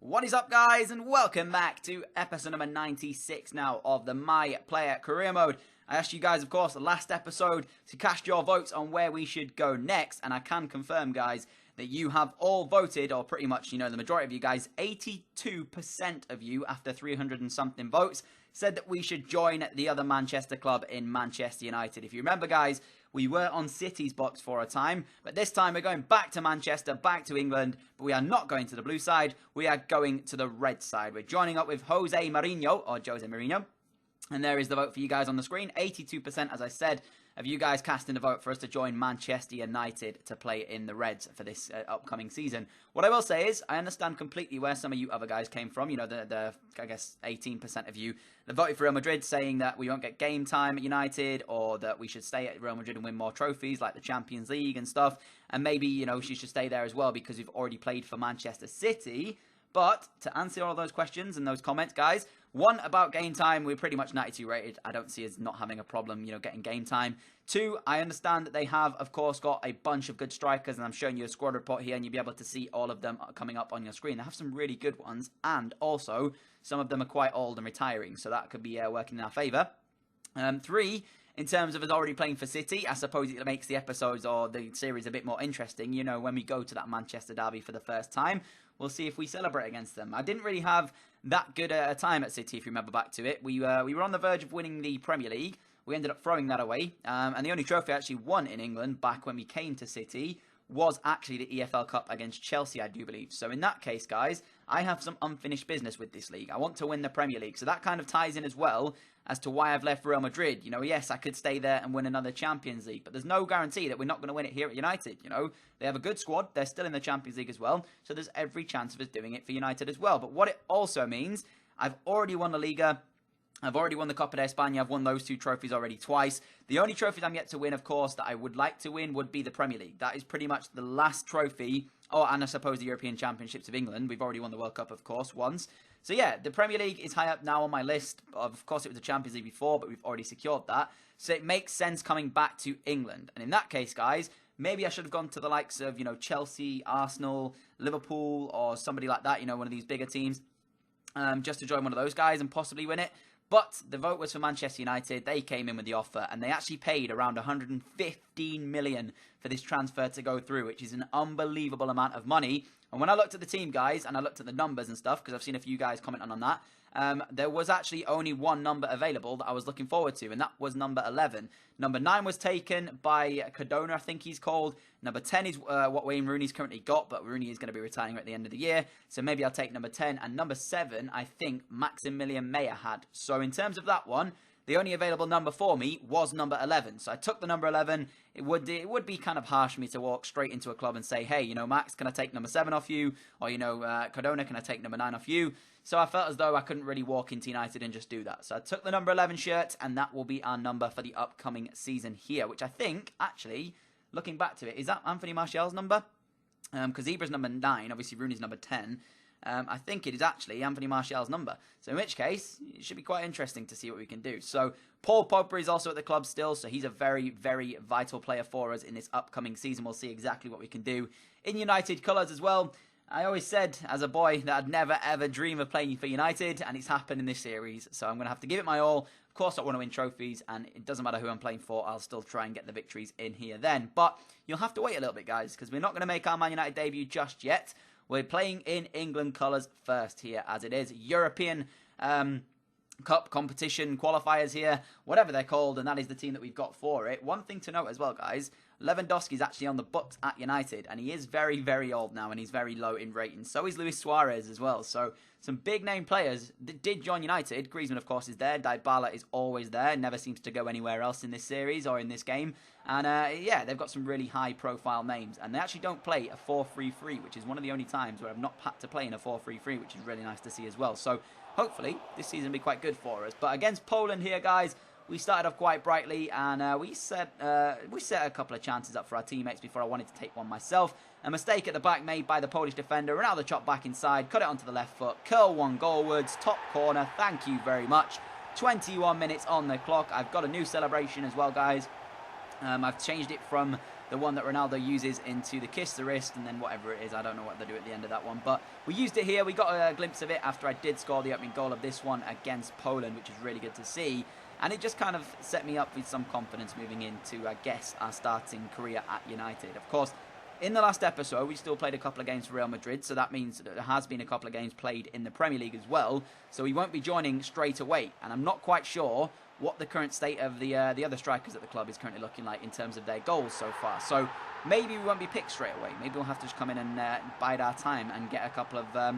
What is up, guys, and welcome back to episode number 96 now of the My Player Career Mode. I asked you guys, of course, the last episode to cast your votes on where we should go next, and I can confirm, guys, that you have all voted, or pretty much, the majority of you guys, 82% of you, after 300 and something votes, said that we should join the other Manchester club in Manchester United. If you remember, guys, we were on City's box for a time, but this time we're going back to Manchester, back to England, but we are not going to the blue side, we are going to the red side. We're joining up with Jose Mourinho, and there is the vote for you guys on the screen. 82%, as I said, of you guys casting the vote for us to join Manchester United to play in the Reds for this upcoming season. What I will say is, I understand completely where some of you other guys came from. The I guess, 18% of you that voted for Real Madrid, saying that we won't get game time at United, or that we should stay at Real Madrid and win more trophies, like the Champions League and stuff. And maybe, she should stay there as well because we've already played for Manchester City. But to answer all those questions and those comments, guys, one, about game time, we're pretty much 92 rated. I don't see us not having a problem, getting game time. Two, I understand that they have, of course, got a bunch of good strikers, and I'm showing you a squad report here, and you'll be able to see all of them coming up on your screen. They have some really good ones, and also some of them are quite old and retiring, so that could be working in our favour. Three, in terms of us already playing for City, I suppose it makes the episodes or the series a bit more interesting. When we go to that Manchester derby for the first time, we'll see if we celebrate against them. I didn't really have that good a time at City, if you remember back to it. We were on the verge of winning the Premier League. We ended up throwing that away. And the only trophy I actually won in England back when we came to City was actually the EFL Cup against Chelsea, I do believe. So in that case, guys, I have some unfinished business with this league. I want to win the Premier League. So that kind of ties in as well as to why I've left Real Madrid. Yes, I could stay there and win another Champions League, but there's no guarantee that we're not going to win it here at United. They have a good squad. They're still in the Champions League as well. So there's every chance of us doing it for United as well. But what it also means, I've already won La Liga. I've already won the Copa de España. I've won those two trophies already twice. The only trophies I'm yet to win, of course, that I would like to win would be the Premier League. That is pretty much the last trophy. Oh, and I suppose the European Championships of England. We've already won the World Cup, of course, once. So yeah, the Premier League is high up now on my list. Of course, it was the Champions League before, but we've already secured that. So it makes sense coming back to England. And in that case, guys, maybe I should have gone to the likes of, Chelsea, Arsenal, Liverpool, or somebody like that, one of these bigger teams, just to join one of those guys and possibly win it. But the vote was for Manchester United. They came in with the offer, and they actually paid around 115 million for this transfer to go through, which is an unbelievable amount of money. And when I looked at the team, guys, and I looked at the numbers and stuff, because I've seen a few guys commenting on that, there was actually only one number available that I was looking forward to, and that was number 11. Number 9 was taken by Cardona, I think he's called. Number 10 is what Wayne Rooney's currently got, but Rooney is going to be retiring at the end of the year, so maybe I'll take number 10. And number 7, I think Maximilian Meyer had. So in terms of that one, the only available number for me was number 11. So I took the number 11. It would be kind of harsh for me to walk straight into a club and say, hey, Max, can I take number 7 off you? Or, Cardona, can I take number 9 off you? So I felt as though I couldn't really walk into United and just do that. So I took the number 11 shirt, and that will be our number for the upcoming season here, which I think, actually, looking back to it, is that Anthony Martial's number? Because Ibra's number 9, obviously Rooney's number 10. I think it is actually Anthony Martial's number. So in which case, it should be quite interesting to see what we can do. So Paul Pogba is also at the club still, so he's a very, very vital player for us in this upcoming season. We'll see exactly what we can do in United colours as well. I always said as a boy that I'd never ever dream of playing for United, and it's happened in this series. So I'm going to have to give it my all. Of course, I want to win trophies, and it doesn't matter who I'm playing for. I'll still try and get the victories in here then. But you'll have to wait a little bit, guys, because we're not going to make our Man United debut just yet. We're playing in England colours first here, as it is European Cup competition qualifiers here, whatever they're called, and that is the team that we've got for it. One thing to note as well, guys, Lewandowski's actually on the books at United, and he is very, very old now, and he's very low in rating. So is Luis Suarez as well. So some big-name players that did join United. Griezmann, of course, is there. Dybala is always there. Never seems to go anywhere else in this series or in this game. And, yeah, they've got some really high-profile names. And they actually don't play a 4-3-3, which is one of the only times where I've not had to play in a 4-3-3, which is really nice to see as well. So hopefully this season will be quite good for us. But against Poland here, guys, we started off quite brightly, and we set a couple of chances up for our teammates before I wanted to take one myself. A mistake at the back made by the Polish defender. Ronaldo chopped back inside, cut it onto the left foot, curl one goalwards, top corner. Thank you very much. 21 minutes on the clock. I've got a new celebration as well, guys. I've changed it from the one that Ronaldo uses into the kiss the wrist, and then whatever it is, I don't know what they do at the end of that one. But we used it here. We got a glimpse of it after I did score the opening goal of this one against Poland, which is really good to see. And it just kind of set me up with some confidence moving into, I guess, our starting career at United. Of course, in the last episode, we still played a couple of games for Real Madrid, so that means that there has been a couple of games played in the Premier League as well, so we won't be joining straight away. And I'm not quite sure what the current state of the other strikers at the club is currently looking like in terms of their goals so far. So maybe we won't be picked straight away. Maybe we'll have to just come in and bide our time and get a couple of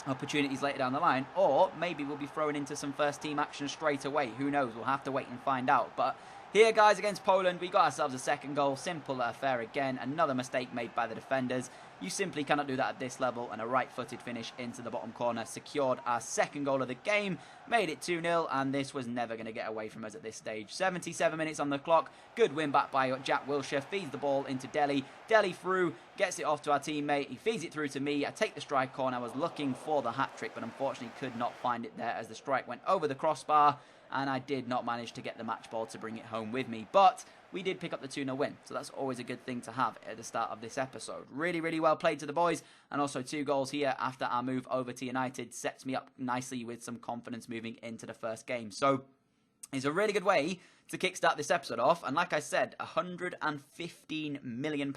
opportunities later down the line, or maybe we'll be thrown into some first team action straight away. Who knows? We'll have to wait and find out. But here, guys, against Poland, we got ourselves a second goal. Simple affair again. Another mistake made by the defenders. You simply cannot do that at this level, and a right-footed finish into the bottom corner secured our second goal of the game, made it 2-0, and this was never going to get away from us at this stage. 77 minutes on the clock. Good win back by Jack Wilshere. Feeds the ball into Dele. Dele through, gets it off to our teammate. He feeds it through to me. I take the strike on. I was looking for the hat-trick, but unfortunately could not find it there as the strike went over the crossbar, and I did not manage to get the match ball to bring it home with me. But we did pick up the 2-0 win, so that's always a good thing to have at the start of this episode. Really, really well played to the boys, and also 2 goals here after our move over to United sets me up nicely with some confidence moving into the first game. So it's a really good way to kickstart this episode off, and like I said, £115 million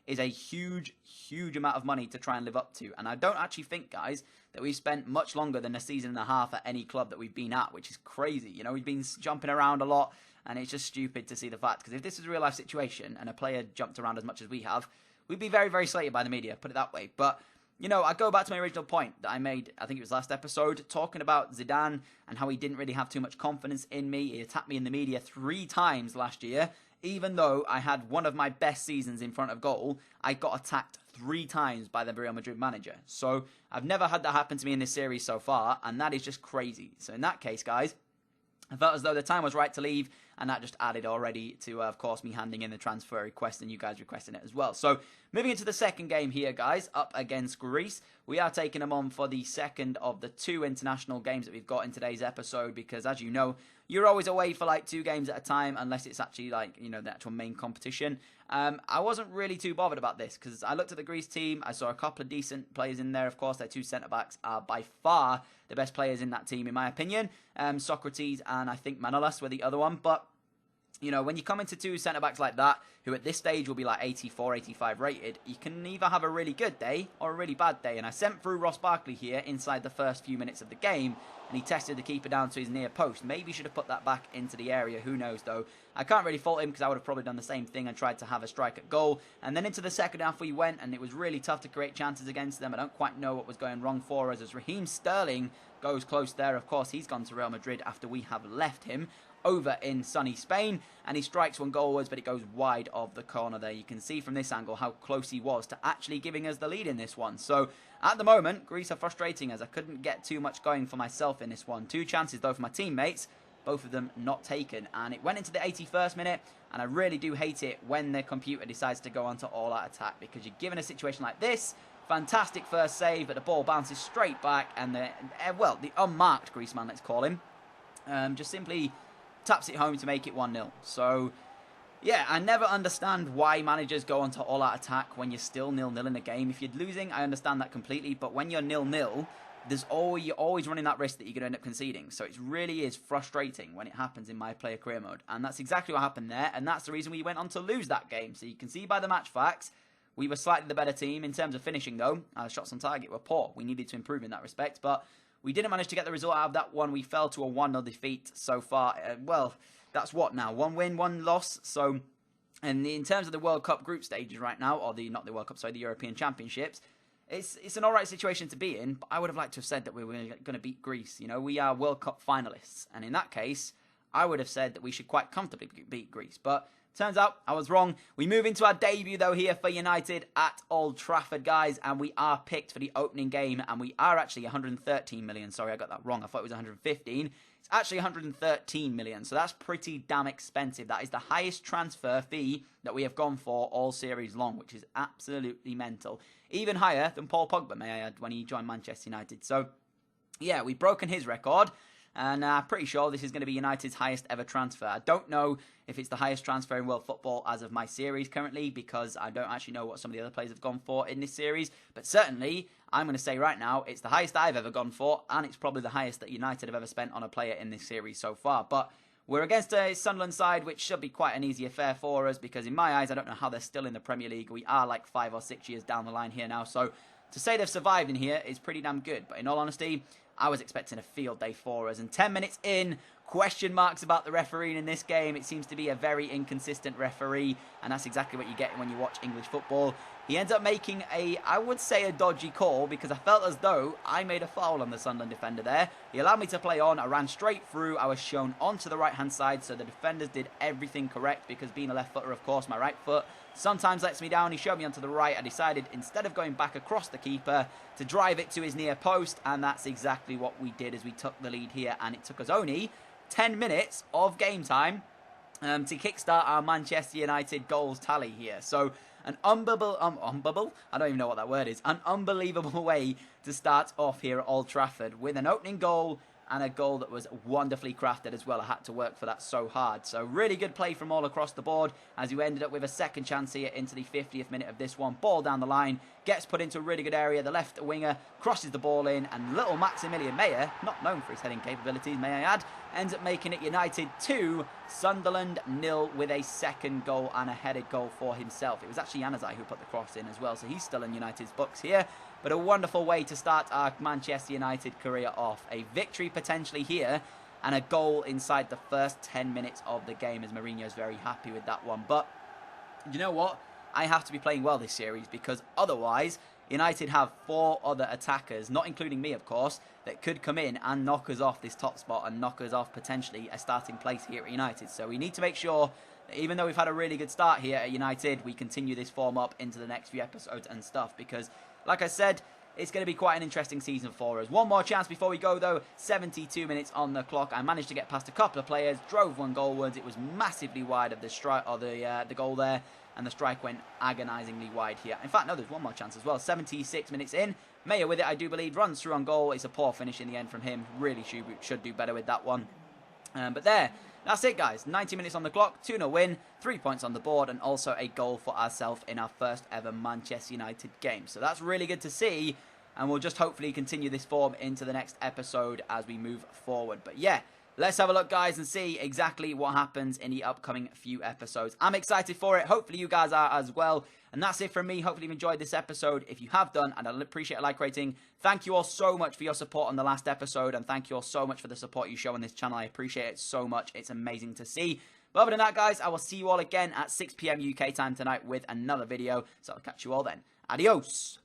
is a huge, huge amount of money to try and live up to. And I don't actually think, guys, that we've spent much longer than a season and a half at any club that we've been at, which is crazy. You know, we've been jumping around a lot, and it's just stupid to see the fact. Because if this was a real-life situation and a player jumped around as much as we have, we'd be very, very slated by the media, put it that way. But, you know, I go back to my original point that I made, I think it was last episode, talking about Zidane and how he didn't really have too much confidence in me. He attacked me in the media 3 times last year. Even though I had one of my best seasons in front of goal, I got attacked 3 times by the Real Madrid manager. So I've never had that happen to me in this series so far, and that is just crazy. So in that case, guys, I felt as though the time was right to leave, and that just added already to, of course, me handing in the transfer request and you guys requesting it as well. So moving into the second game here, guys, up against Greece. We are taking them on for the second of the 2 international games that we've got in today's episode because, as you know, you're always away for like 2 games at a time unless it's actually like, you know, the actual main competition. I wasn't really too bothered about this because I looked at the Greece team. I saw a couple of decent players in there. Of course, their 2 centre-backs are by far the best players in that team, in my opinion. Socrates and I think Manolas were the other one. But, you know, when you come into 2 centre-backs like that, who at this stage will be like 84, 85 rated, you can either have a really good day or a really bad day. And I sent through Ross Barkley here inside the first few minutes of the game, and he tested the keeper down to his near post. Maybe should have put that back into the area. Who knows, though. I can't really fault him because I would have probably done the same thing and tried to have a strike at goal. And then into the second half we went, and it was really tough to create chances against them. I don't quite know what was going wrong for us as Raheem Sterling goes close there. Of course, he's gone to Real Madrid after we have left him over in sunny Spain, and he strikes one goalwards, but it goes wide of the corner there. You can see from this angle how close he was to actually giving us the lead in this one. So at the moment, Greece are frustrating as I couldn't get too much going for myself in this one. 2 chances though for my teammates, both of them not taken, and it went into the 81st minute, and I really do hate it when the computer decides to go onto all-out attack, because you're given a situation like this. Fantastic first save, but the ball bounces straight back, and the unmarked Greece man, let's call him, just simply taps it home to make it 1-0. So, yeah, I never understand why managers go onto all-out attack when you're still 0-0 in a game. If you're losing, I understand that completely, but when you're 0-0, you're always running that risk that you're going to end up conceding. So it really is frustrating when it happens in my player career mode. And that's exactly what happened there, and that's the reason we went on to lose that game. So you can see by the match facts, we were slightly the better team. In terms of finishing, though, our shots on target were poor. We needed to improve in that respect, but we didn't manage to get the result out of that one. We fell to a 1-0 defeat so far. Well, that's what now? 1 win, 1 loss. So, and in terms of the World Cup group stages right now, or the European Championships, it's an alright situation to be in, but I would have liked to have said that we were going to beat Greece. You know, we are World Cup finalists, and in that case, I would have said that we should quite comfortably beat Greece. But turns out I was wrong. We move into our debut, though, here for United at Old Trafford, guys, and we are picked for the opening game, and we are actually 113 million. Sorry, I got that wrong. I thought it was 115. It's actually 113 million, so that's pretty damn expensive. That is the highest transfer fee that we have gone for all series long, which is absolutely mental. Even higher than Paul Pogba, may I add, when he joined Manchester United. So, yeah, we've broken his record. And I'm pretty sure this is going to be United's highest ever transfer. I don't know if it's the highest transfer in world football as of my series currently, because I don't actually know what some of the other players have gone for in this series. But certainly, I'm going to say right now, it's the highest I've ever gone for, and it's probably the highest that United have ever spent on a player in this series so far. But we're against a Sunderland side, which should be quite an easy affair for us, because in my eyes, I don't know how they're still in the Premier League. We are like 5 or 6 years down the line here now, so to say they've survived in here is pretty damn good. But in all honesty, I was expecting a field day for us. And 10 minutes in, question marks about the refereeing in this game. It seems to be a very inconsistent referee, and that's exactly what you get when you watch English football. He ends up making I would say a dodgy call, because I felt as though I made a foul on the Sunderland defender there. He allowed me to play on. I ran straight through. I was shown onto the right-hand side, so the defenders did everything correct, because being a left footer, of course, my right foot sometimes lets me down. He showed me onto the right. I decided, instead of going back across the keeper, to drive it to his near post, and that's exactly what we did as we took the lead here, and it took us only 10 minutes of game time to kickstart our Manchester United goals tally here. So an unbelievable, I don't even know what that word is, an unbelievable way to start off here at Old Trafford with an opening goal, and a goal that was wonderfully crafted as well. I had to work for that so hard. So really good play from all across the board, as you ended up with a second chance here into the 50th minute of this one. Ball down the line, gets put into a really good area. The left winger crosses the ball in, and little Maximilian Meyer, not known for his heading capabilities, may I add, ends up making it United 2, Sunderland 0, with a second goal and a headed goal for himself. It was actually Januzaj who put the cross in as well, so he's still in United's books here. But a wonderful way to start our Manchester United career off. A victory potentially here, and a goal inside the first 10 minutes of the game, as Mourinho's very happy with that one. But you know what? I have to be playing well this series, because otherwise United have 4 other attackers, not including me of course, that could come in and knock us off this top spot and knock us off potentially a starting place here at United. So we need to make sure that even though we've had a really good start here at United, we continue this form up into the next few episodes and stuff, because like I said, it's going to be quite an interesting season for us. One more chance before we go though. 72 minutes on the clock. I managed to get past a couple of players, drove one goalwards. It was massively wide of the strike, or the goal there, and the strike went agonisingly wide here. In fact, no, there's one more chance as well. 76 minutes in. Meyer with it, I do believe, runs through on goal. It's a poor finish in the end from him. Really should do better with that one. But there, that's it, guys. 90 minutes on the clock, 2-0 win, 3 points on the board, and also a goal for ourselves in our first ever Manchester United game. So that's really good to see, and we'll just hopefully continue this form into the next episode as we move forward. But yeah, let's have a look, guys, and see exactly what happens in the upcoming few episodes. I'm excited for it. Hopefully you guys are as well. And that's it from me. Hopefully you've enjoyed this episode. If you have done, and I'd appreciate a like rating. Thank you all so much for your support on the last episode, and thank you all so much for the support you show on this channel. I appreciate it so much. It's amazing to see. But other than that, guys, I will see you all again at 6 PM UK time tonight with another video. So I'll catch you all then. Adios.